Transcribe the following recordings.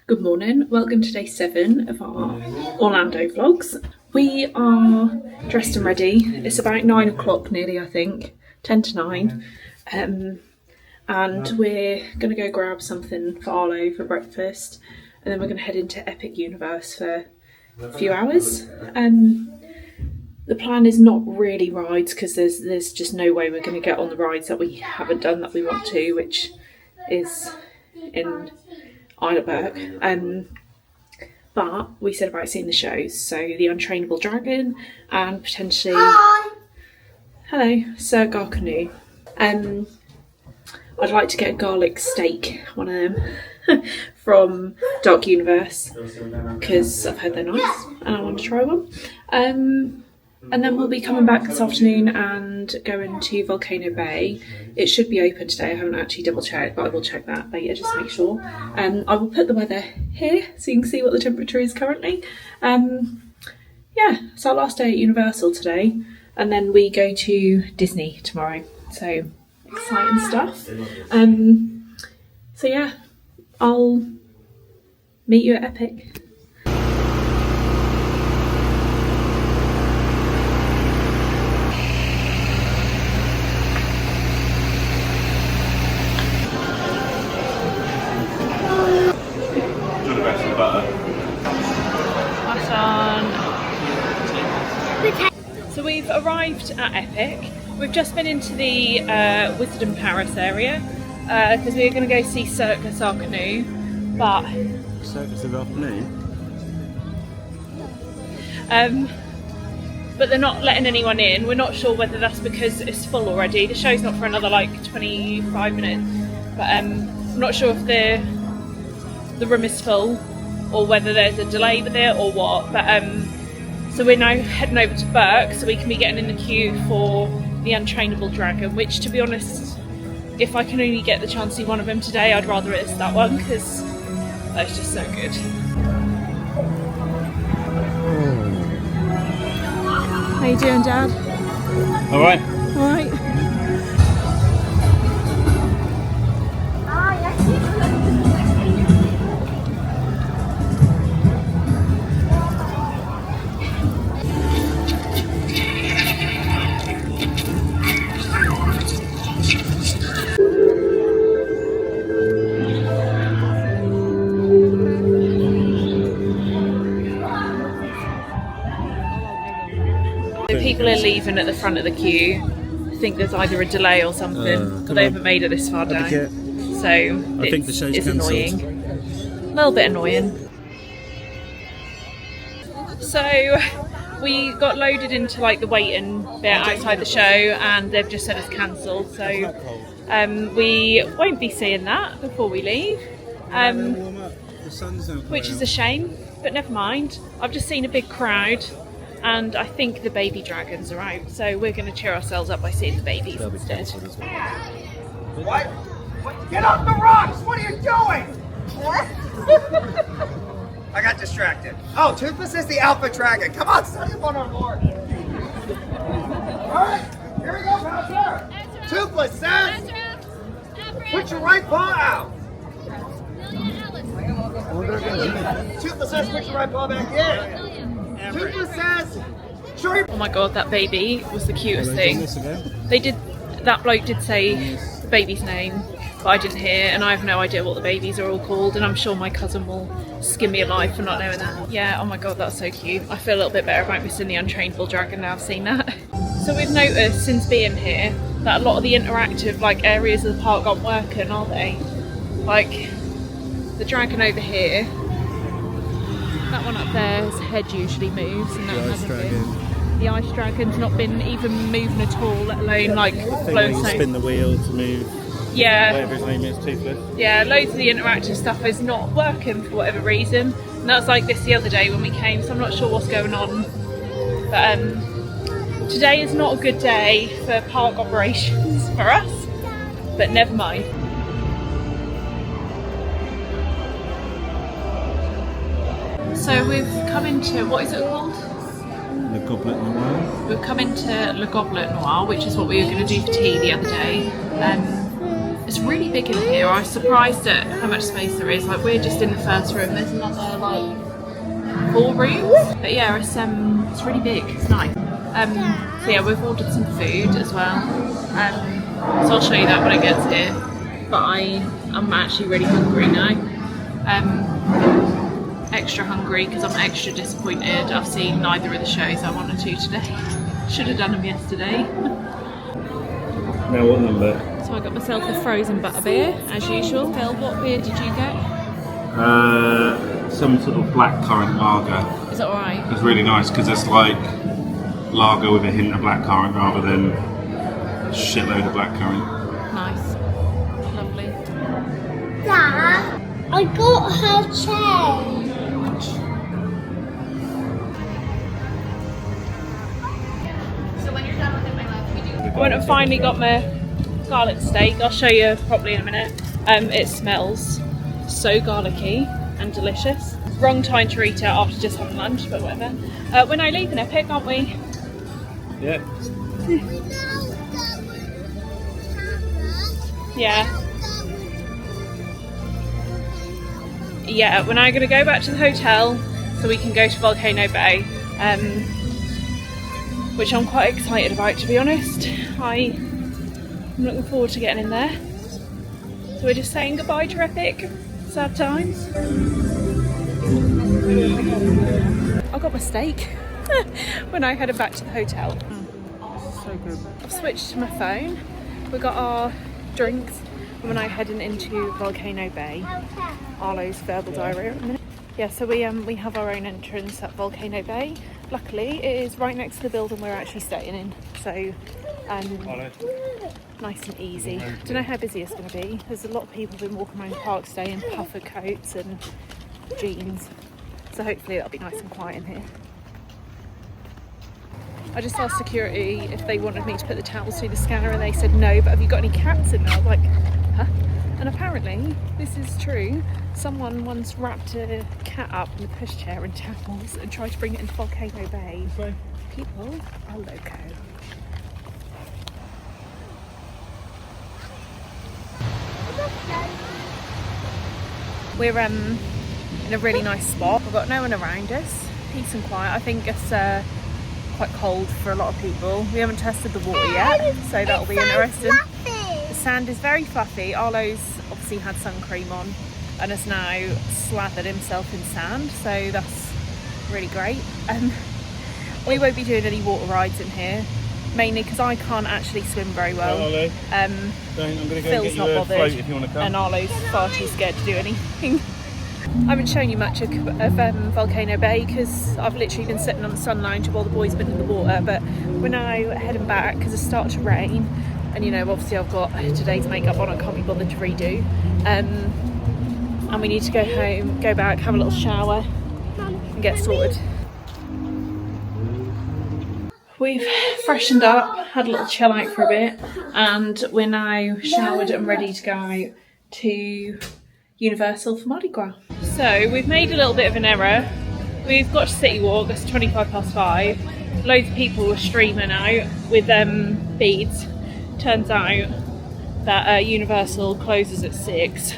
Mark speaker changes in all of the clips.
Speaker 1: Good morning, welcome to day 7 of our Orlando vlogs. We are dressed and ready. It's about 9 o'clock nearly, I think, 10 to 9. And we're going to go grab something for Arlo for breakfast. And then we're going to head into Epic Universe for a few hours. The plan is not really rides because there's just no way we're going to get on the rides that we haven't done that we want to, which is in Isleberg. But we said about seeing the shows, so the Untrainable Dragon and potentially Sir Garcanoe. I'd like to get a garlic steak, one of them, from Dark Universe, because I've heard they're nice and I want to try one. And then we'll be coming back this afternoon and going to Volcano Bay. It should be open today. I haven't actually double checked, but I will check that later just to make sure. I will put the weather here so you can see what the temperature is currently. Yeah, it's our last day at Universal today, and then we go to Disney tomorrow. So exciting stuff. So yeah, I'll meet you at Epic. So we've arrived at Epic. We've just been into the Wisdom Paris area because we're going to go see Circus Arcanoe, but
Speaker 2: Circus of Afternoon.
Speaker 1: But they're not letting anyone in. We're not sure whether that's because it's full already. The show's not for another like 25 minutes, but I'm not sure if the room is full or whether there's a delay with it or what. But so we're now heading over to Burke so we can be getting in the queue for the Untrainable Dragon, which, to be honest, if I can only get the chance to see one of them today, I'd rather it's that one because that's just so good. How you doing, Dad?
Speaker 2: All right.
Speaker 1: All right. So people are leaving at the front of the queue. I think there's either a delay or something, but they haven't made it this far down. So I think the show's cancelled. Annoying. A little bit annoying. So we got loaded into like the waiting bit outside the show and they've just said it's cancelled. So we won't be seeing that before we leave, which is a shame, but never mind. I've just seen a big crowd. And I think the baby dragons are out, so we're going to cheer ourselves up by seeing the babies instead.
Speaker 3: What? Get off the rocks! What are you doing? What? I got distracted. Oh, Toothless is the alpha dragon. Come on, study up on our lord. Alright, here we go, Pastor. Toothless says, put your right paw out. Toothless says, put your right paw back in.
Speaker 1: Oh my god, that baby was the cutest thing. That bloke did say the baby's name, but I didn't hear, and I have no idea what the babies are all called, and I'm sure my cousin will skin me alive for not knowing that. Yeah, oh my god, that's so cute. I feel a little bit better about missing the Untrainable Dragon now I've seen that. So we've noticed since being here that a lot of the interactive like areas of the park aren't working, are they? Like the dragon over here. That one up there, his head usually moves, and that hasn't been. The ice dragon's not been even moving at all, let alone like blowing smoke.
Speaker 2: Spin the wheel to move.
Speaker 1: Yeah.
Speaker 2: Whatever his name is, Toothless.
Speaker 1: Yeah, loads of the interactive stuff is not working for whatever reason. And that was like this the other day when we came, so I'm not sure what's going on. But today is not a good day for park operations for us, but never mind. So we've come into, what is it called?
Speaker 2: The Goblet Noir.
Speaker 1: We've come into Le Goblet Noir, which is what we were going to do for tea the other day. It's really big in here. I was surprised at how much space there is. Like, we're just in the first room. There's another like 4 rooms. But yeah, it's really big. It's nice. So yeah, we've ordered some food as well. So I'll show you that when it gets here. But I'm actually really hungry now. Extra hungry because I'm extra disappointed. I've seen neither of the shows I wanted to today. Should have done them yesterday.
Speaker 2: Now what number?
Speaker 1: So I got myself a frozen butterbeer as usual. Phil, what beer did you get?
Speaker 2: Some sort of blackcurrant lager.
Speaker 1: Is that alright?
Speaker 2: It's really nice because it's like lager with a hint of blackcurrant rather than a shitload of blackcurrant.
Speaker 1: Nice. Lovely.
Speaker 4: Dad, I got her change.
Speaker 1: I went and finally got my garlic steak. I'll show you properly in a minute. It smells so garlicky and delicious. Wrong time to eat it after just having lunch, but whatever. We're now leaving Epic, aren't we?
Speaker 2: Yeah.
Speaker 1: Yeah. Yeah, we're now going to go back to the hotel so we can go to Volcano Bay. Which I'm quite excited about, to be honest. I'm looking forward to getting in there. So we're just saying goodbye to Epic. Sad times. I got my steak when I headed back to the hotel.
Speaker 2: So good.
Speaker 1: I've switched to my phone. We got our drinks and we're now heading into Volcano Bay. Arlo's verbal diarrhea at the minute. Yeah, so we have our own entrance at Volcano Bay. Luckily, it is right next to the building we're actually staying in, so nice and easy. Don't know how busy it's going to be. There's a lot of people been walking around the park today in puffer coats and jeans, so hopefully it'll be nice and quiet in here. I just asked security if they wanted me to put the towels through the scanner and they said no, but have you got any cats in there? I was like, huh? And apparently, this is true, someone once wrapped a cat up in a pushchair in towels and tried to bring it into Volcano Bay. People are loco. We're in a really nice spot. We've got no one around us. Peace and quiet. I think it's quite cold for a lot of people. We haven't tested the water yet, so that'll be interesting. The sand is very fluffy. Arlo's obviously had sun cream on and has now slathered himself in sand, so that's really great. We won't be doing any water rides in here, mainly because I can't actually swim very well.
Speaker 2: Arlo, I'm going to go
Speaker 1: Phil's
Speaker 2: and get
Speaker 1: not
Speaker 2: you a
Speaker 1: bothered,
Speaker 2: float if you want to come.
Speaker 1: and Arlo's far too scared to do anything. I haven't shown you much of Volcano Bay because I've literally been sitting on the sun lounge while the boys have been in the water, but we're now heading back because it's started to rain, and you know, obviously I've got today's makeup on, I can't be bothered to redo, and we need to go home, go back, have a little shower and get sorted. We've freshened up, had a little chill out for a bit, and we're now showered and ready to go out to Universal for Mardi Gras. So we've made a little bit of an error. We've got to City Walk, it's 5:25. Loads of people were streaming out with beads. Turns out that Universal closes at 6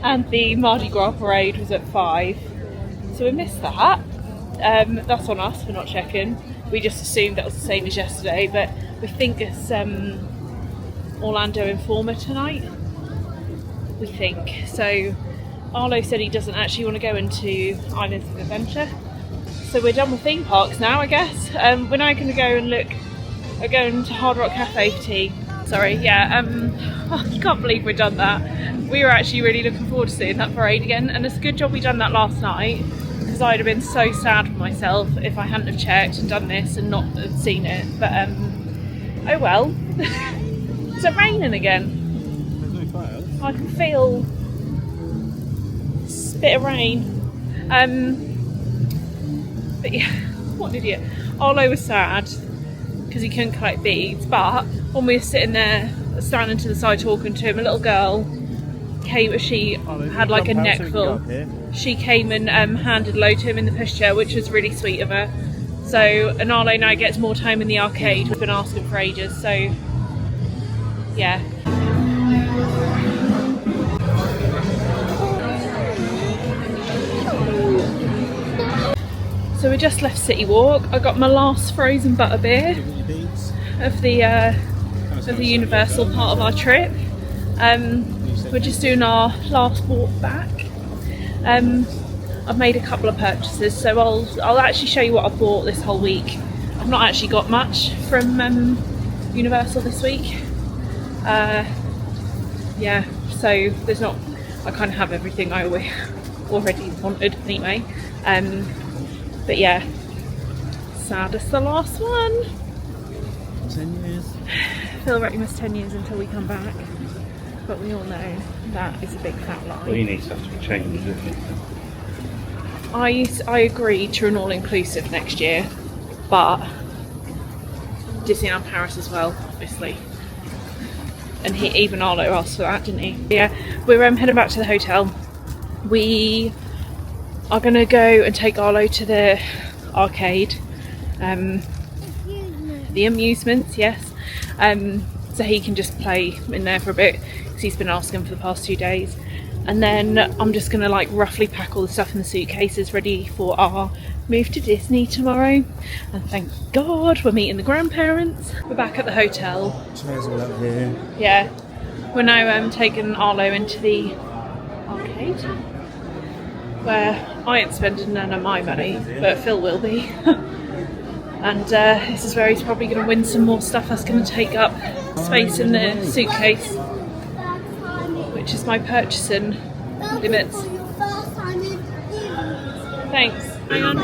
Speaker 1: and the Mardi Gras parade was at 5. So we missed that. That's on us for not checking. We just assumed that was the same as yesterday, but we think it's Orlando Informer tonight. We think. So Arlo said he doesn't actually want to go into Islands of Adventure. So we're done with theme parks now, I guess. We're now going to go and look. We're going to Hard Rock Cafe for tea. Sorry, yeah. I can't believe we've done that. We were actually really looking forward to seeing that parade again, and it's a good job we done that last night, because I'd have been so sad for myself if I hadn't have checked and done this and not have seen it. But oh well. Is it raining again? I can feel a bit of rain. But yeah, what an idiot. Arlo was sad because he couldn't collect beads, but when we were sitting there, standing to the side talking to him, a little girl came, she had like a neck full. She came and handed a load to him in the pushchair, which was really sweet of her. So, and Arlo now gets more time in the arcade. We've been asking for ages, so yeah. So we just left City Walk. I got my last frozen butterbeer of the Universal part of our trip. We're just doing our last walk back. I've made a couple of purchases, so I'll actually show you what I've bought this whole week. I've not actually got much from Universal this week. Yeah, so there's not. I kind of have everything I already wanted anyway. But yeah, sad it's the last one.
Speaker 2: 10 years.
Speaker 1: Feel like we missed 10 years until we come back, but we all know that is a big fat lie.
Speaker 2: Well, you need stuff to change, don't you?
Speaker 1: I agreed to an all-inclusive next year, but Disneyland Paris as well, obviously. And even Arlo asked for that, didn't he? Yeah, we're heading back to the hotel. We are going to go and take Arlo to the arcade, the amusements, yes, so he can just play in there for a bit because he's been asking for the past 2 days. And then I'm just going to like roughly pack all the stuff in the suitcases ready for our move to Disney tomorrow. And thank God we're meeting the grandparents. We're back at the hotel.
Speaker 2: Chairs all up here.
Speaker 1: Yeah, we're now taking Arlo into the arcade, where I ain't spending none of my money, but Phil will be. And this is where he's probably going to win some more stuff that's going to take up space in the suitcase, which is my purchasing limits. Thanks. Hang on.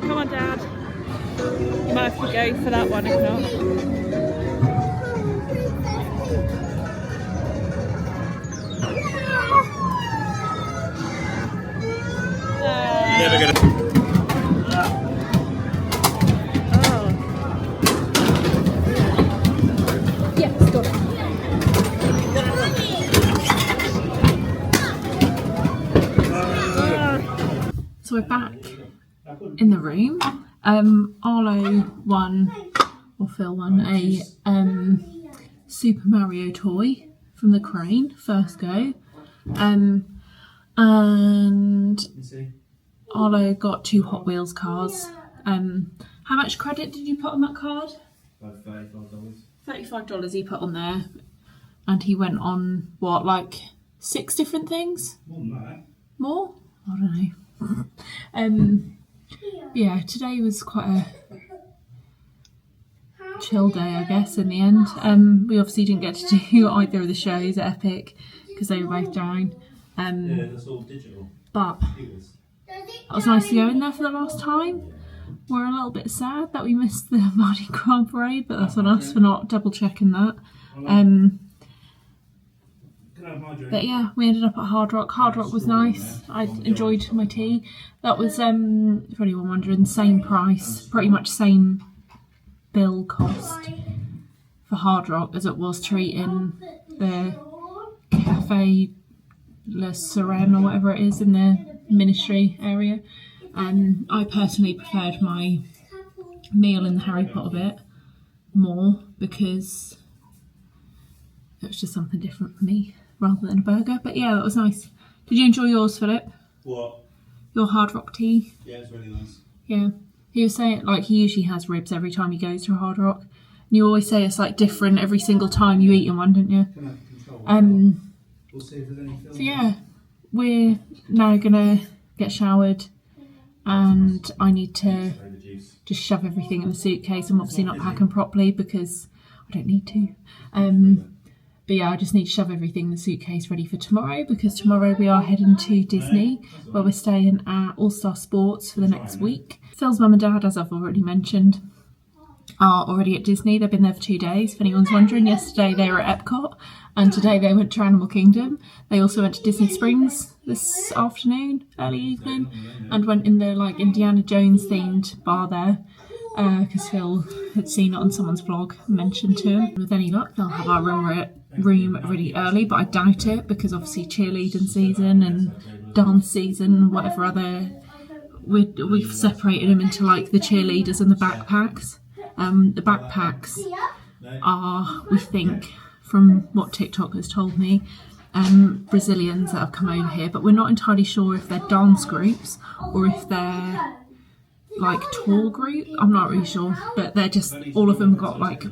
Speaker 1: Come on, Dad. You might have to go for that one if not.
Speaker 2: Never gonna.
Speaker 1: Oh. Yes, got it. So we're back in the room. Arlo won, or Phil won, a Super Mario toy from the crane, first go. And Arlo got 2 Hot Wheels cars. How much credit did you put on that card?
Speaker 2: $35.
Speaker 1: $35 he put on there. And he went on, what, like 6 different things?
Speaker 2: More than that.
Speaker 1: More? I don't know. Yeah, today was quite a chill day, I guess, in the end. We obviously didn't get to do either of the shows at Epic because they were both down.
Speaker 2: Yeah, that's all digital.
Speaker 1: But it was nice to go in there for the last time. We're a little bit sad that we missed the Mardi Gras parade, but that's on us for not double checking that. But yeah, we ended up at Hard Rock. Hard Rock was nice. I enjoyed my tea. That was, for anyone wondering, same price, pretty much same bill cost for Hard Rock as it was to eat in the Cafe Le Serene or whatever it is in the Ministry area. I personally preferred my meal in the Harry Potter bit more because it was just something different for me rather than a burger. But yeah, that was nice. Did you enjoy yours, Philip?
Speaker 2: What?
Speaker 1: Your Hard Rock tea?
Speaker 2: Yeah, it's really nice.
Speaker 1: Yeah. He was saying, like, he usually has ribs every time he goes to a Hard Rock. And you always say it's like different every single time you eat in one, don't you?
Speaker 2: We'll see if there's any film.
Speaker 1: So yeah, we're now gonna get showered and I need to just shove everything in the suitcase. I'm obviously not packing properly because I don't need to. But yeah, I just need to shove everything in the suitcase ready for tomorrow because tomorrow we are heading to Disney where we're staying at All Star Sports for the next week. Phil's mum and dad, as I've already mentioned, are already at Disney. They've been there for 2 days, if anyone's wondering. Yesterday they were at Epcot and today they went to Animal Kingdom. They also went to Disney Springs this afternoon, early evening, and went in the like Indiana Jones themed bar there. because Phil had seen it on someone's vlog and mentioned to him. With any luck, they'll have our room really early, but I doubt it because obviously cheerleading season and dance season, whatever other, we've separated them into like the cheerleaders and the backpacks. The backpacks are, we think, from what TikTok has told me, Brazilians that have come over here, but we're not entirely sure if they're dance groups or if they're like tour group. I'm not really sure, but they're just, all of them got like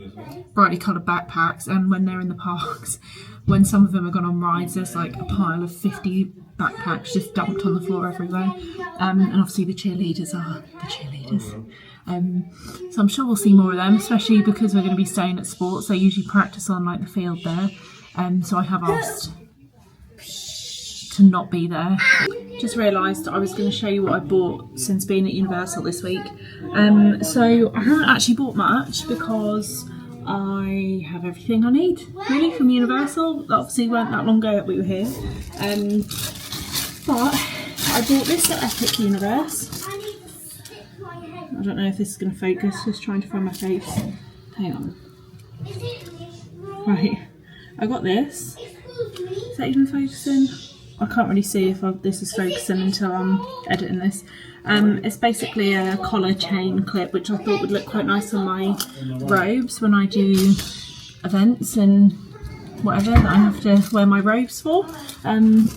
Speaker 1: brightly coloured backpacks, and when they're in the parks, when some of them have gone on rides, there's like a pile of 50 backpacks just dumped on the floor everywhere. And obviously the cheerleaders are the cheerleaders. So I'm sure we'll see more of them, especially because we're going to be staying at sports. They usually practice on like the field there. So I have asked to not be there. Just realised I was going to show you what I bought since being at Universal this week. So I haven't actually bought much because I have everything I need really from Universal. That obviously weren't that long ago that we were here. But I bought this at Epic Universe. I don't know if this is going to focus, just trying to find my face. Hang on. Right, I got this. Is that even focusing? I can't really see if this is focusing until I'm editing this. It's basically a collar chain clip, which I thought would look quite nice on my robes when I do events and whatever that I have to wear my robes for,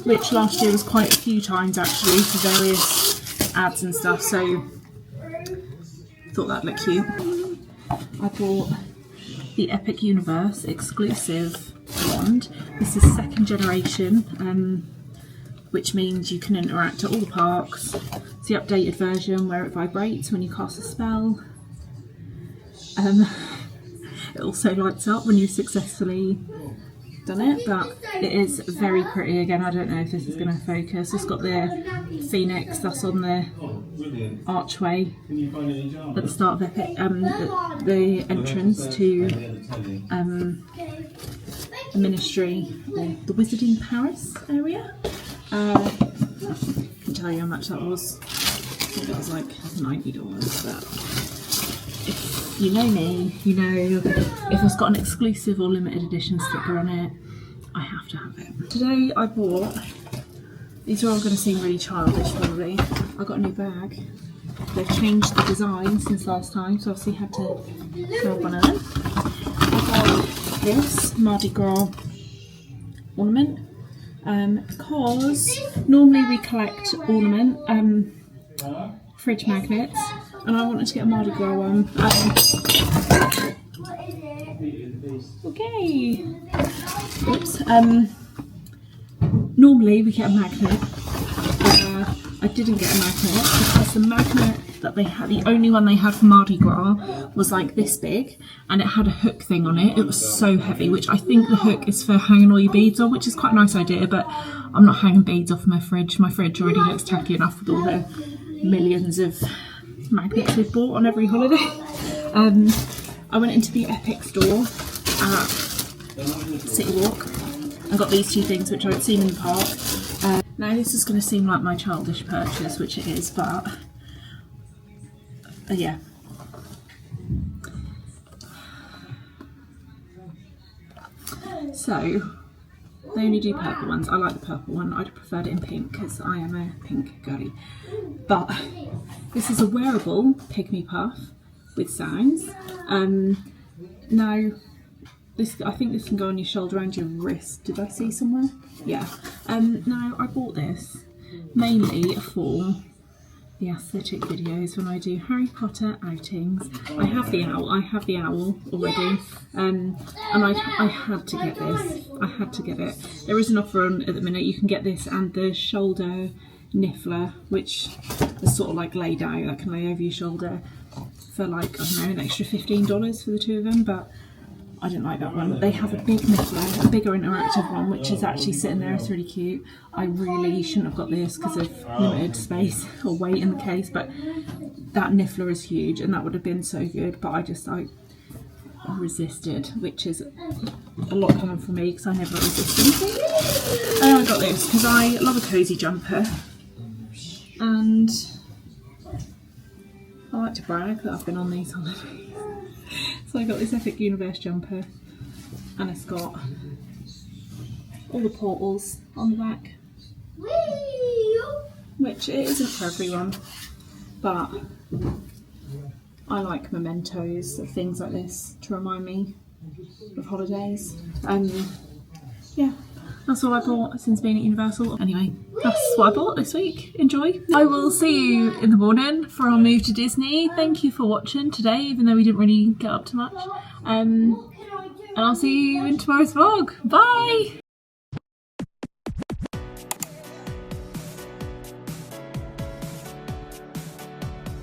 Speaker 1: which last year was quite a few times actually for various ads and stuff, so thought that'd look cute. I bought the Epic Universe exclusive wand. This is 2nd generation, which means you can interact at all the parks. It's the updated version where it vibrates when you cast a spell. It also lights up when you've successfully done it, but it is very pretty. Again, I don't know if this is going to focus. It's got the phoenix that's on the archway at the start of Epic, the entrance to the Ministry or the Wizarding Paris area. I can tell you how much that was. I think it was like $90, but if you know me, you know if it's got an exclusive or limited edition sticker on it, I have to have it. Today I bought, these are all going to seem really childish probably, I got a new bag. They've changed the design since last time, so obviously had to grab one of them. I got this Mardi Gras ornament. Because normally we collect ornament, fridge magnets, and I wanted to get a Mardi Gras one. Okay. Oops. Normally we get a magnet. I didn't get a magnet because the magnet that they had, the only one they had for Mardi Gras, was like this big, and it had a hook thing on it. It was so heavy, which I think the hook is for hanging all your beads on, which is quite a nice idea, but I'm not hanging beads off my fridge. My fridge already looks tacky enough with all the millions of magnets we've bought on every holiday. I went into the Epic store at City Walk and got these two things which I'd seen in the park. Now this is going to seem like my childish purchase, which it is, but yeah. So they only do purple ones. I like the purple one. I'd preferred it in pink because I am a pink girly. But this is a wearable pygmy puff with sounds. Now this, I think this can go on your shoulder and your wrist. Did I see somewhere? Yeah. Now I bought this mainly for the aesthetic videos when I do Harry Potter outings. I have the owl already, and I had to get this. I had to get it. There is an offer on at the minute. You can get this and the shoulder niffler, which is sort of like laid out, that can lay over your shoulder, for like, I don't know, an extra $15 for the two of them, but I didn't like that one. They have a big niffler, a bigger interactive one, which is actually sitting there. It's really cute. I really shouldn't have got this because of limited space or weight in the case, but that niffler is huge and that would have been so good, but I resisted, which is a lot coming from me because I never resist anything. And I got this because I love a cosy jumper, and I like to brag that I've been on these holidays. So I got this epic universe jumper and it's got all the portals on the back, which it isn't for everyone, but I like mementos of things like this to remind me of holidays. Yeah, that's all I bought since being at Universal. Anyway, that's what I bought this week. Enjoy. I will see you in the morning for our move to Disney. Thank you for watching today, even though we didn't really get up to much. And I'll see you in tomorrow's vlog. Bye!